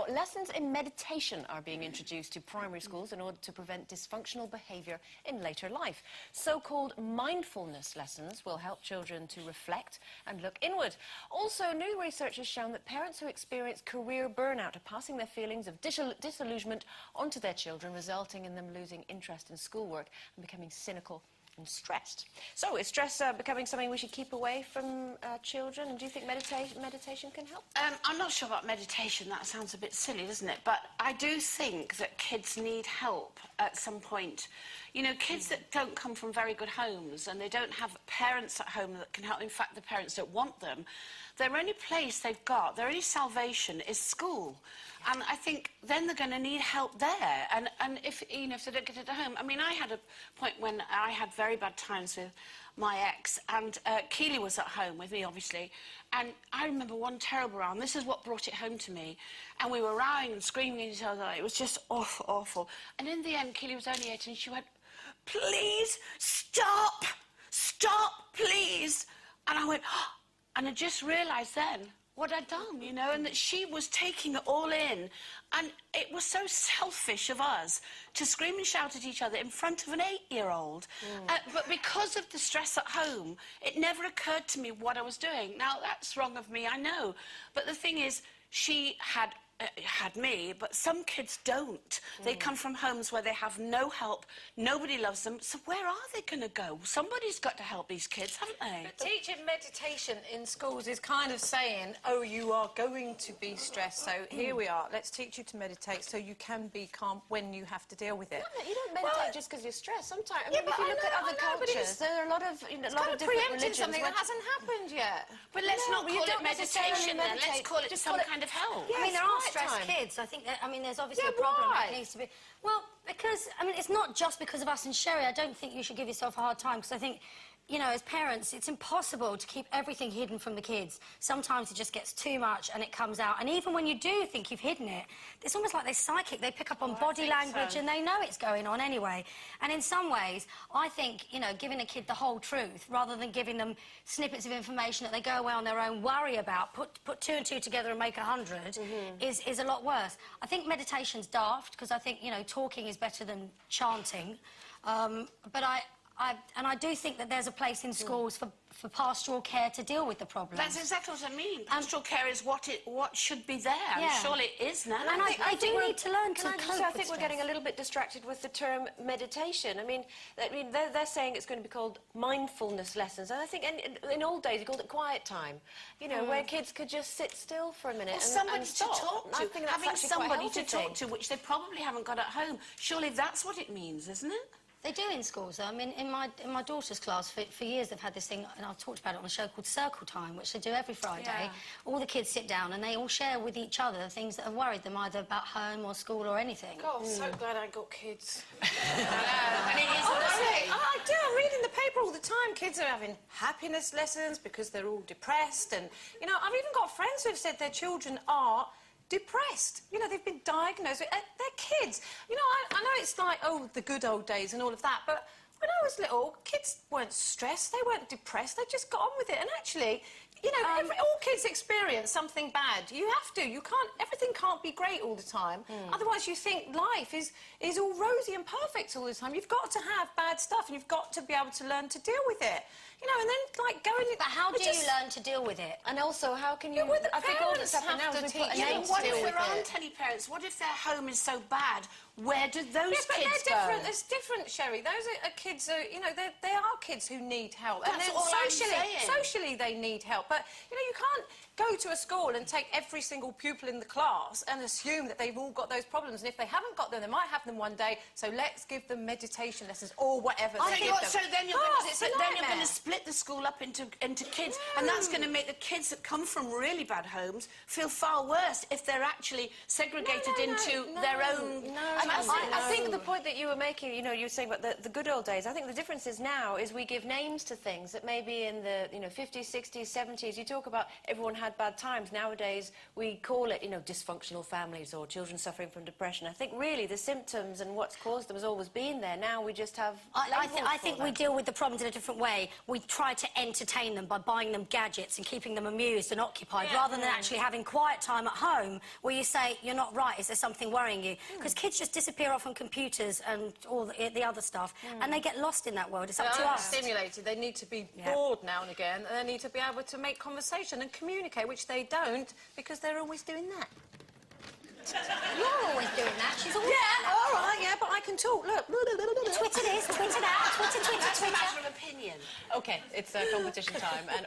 Now, lessons in meditation are being introduced to primary schools in order to prevent dysfunctional behaviour in later life. So-called mindfulness lessons will help children to reflect and look inward. Also, new research has shown that parents who experience career burnout are passing their feelings of disillusionment onto their children, resulting in them losing interest in schoolwork and becoming cynical and stressed. So, is stress becoming something we should keep away from children? And do you think meditation can help? I'm not sure about meditation. That sounds a bit silly, doesn't it? But I do think that kids need help at some point. You know, kids that don't come from very good homes and they don't have parents at home that can help. In fact, the parents don't want them. Their only place they've got, their only salvation is school. And I think then they're going to need help there. And if, you know, if they don't get it at home. I mean, I had a point when I had very bad times with my ex, and Keely was at home with me, obviously. And I remember one terrible row, and this is what brought it home to me. And we were rowing and screaming at each other. It was just awful, awful. And in the end, Keely was only 8, and she went, "Please, stop! Stop, please!" And I went, oh, and I just realised then what I'd done, you know, and that she was taking it all in. And it was so selfish of us to scream and shout at each other in front of an 8-year-old. But because of the stress at home, it never occurred to me what I was doing. Now, that's wrong of me, I know. But the thing is, she had me, but some kids don't. They come from homes where they have no help, nobody loves them, so where are they going to go? Somebody's got to help these kids, haven't they? But teaching meditation in schools is kind of saying, oh, you are going to be stressed, so here we are, let's teach you to meditate so you can be calm when you have to deal with it. No, you don't meditate just because you're stressed. Sometimes, I mean, if you look at other cultures, there are a lot of, a lot of different religions. Something that hasn't happened yet. But let's not call it meditation then, let's call it some kind of help. I mean, there are stressed kids. I think that, I mean, there's obviously a problem that needs to be... Well, because, I mean, it's not just because of us and Sherry. I don't think you should give yourself a hard time, because I think, you know, as parents, it's impossible to keep everything hidden from the kids. Sometimes it just gets too much and it comes out. And even when you do think you've hidden it, it's almost like they're psychic. They pick up on body language and they know it's going on anyway. And in some ways, I think, you know, giving a kid the whole truth, rather than giving them snippets of information that they go away on their own, worry about, put 2 and 2 together and make 100, is a lot worse. I think meditation's daft, because I think, you know, talking is better than chanting. But I do think that there's a place in schools for pastoral care to deal with the problem. That's exactly what I mean. Pastoral care is what should be there. Yeah. Surely it is now. And I do need to learn to cope with I think we're getting a little bit distracted with the term meditation. I mean they're saying it's going to be called mindfulness lessons, and I think in old days you called it quiet time. You know, where kids could just sit still for a minute somebody to talk to. I think that's having somebody to talk thing. to, which they probably haven't got at home. Surely that's what it means, isn't it? They do in schools. I mean, in my daughter's class, for years they've had this thing, and I've talked about it on a show called Circle Time, which they do every Friday. Yeah. All the kids sit down and they all share with each other things that have worried them, either about home or school or anything. God, I'm so glad I got kids. And it is I do. I'm reading the paper all the time. Kids are having happiness lessons because they're all depressed. And, you know, I've even got friends who've said their children are depressed. You know, they've been diagnosed with... they're kids. You know, I know it's like, oh, the good old days and all of that, but when I was little, kids weren't stressed, they weren't depressed, they just got on with it. And actually, you know, all kids experience something bad. You have to. You can't... Everything can't be great all the time. Otherwise, you think life is all rosy and perfect all the time. You've got to have bad stuff, and you've got to be able to learn to deal with it. You know, and then, like, going... But how do you learn to deal with it? And also, how can you... Well, I think all that's happening now is we put a name to what deal if with there it. aren't any parents? What if their home is so bad? Where do those but kids they're go? different. It's different, Sherry. Those are kids you know, they are kids who need help. That's and all I'm socially they need help. But, you know, you can't go to a school and take every single pupil in the class and assume that they've all got those problems. And if they haven't got them, they might have them one day. So let's give them meditation lessons or whatever. So then you're going to split the school up into kids, and that's going to make the kids that come from really bad homes feel far worse if they're actually segregated into their own... I think the point that you were making, you know, you were saying about the good old days, I think the difference is now is we give names to things that maybe in the, you know, 50s, 60s, 70s, you talk about everyone had bad times. Nowadays, we call it, you know, dysfunctional families or children suffering from depression. I think really the symptoms and what's caused them has always been there. Now we just have I think we deal with the problems in a different way. We try to entertain them by buying them gadgets and keeping them amused and occupied, rather than actually having quiet time at home where you say, you're not right, is there something worrying you? Because kids just disappear off on computers and all the other stuff, and they get lost in that world. It's up to us. Stimulated. They need to be bored now and again, and they need to be able to make conversation and communicate, which they don't, because they're always doing that. You're always doing that. She's always all right, yeah, but I can talk. Look. Twitter this, Twitter that, Twitter. It's a matter of opinion. OK, it's competition time. And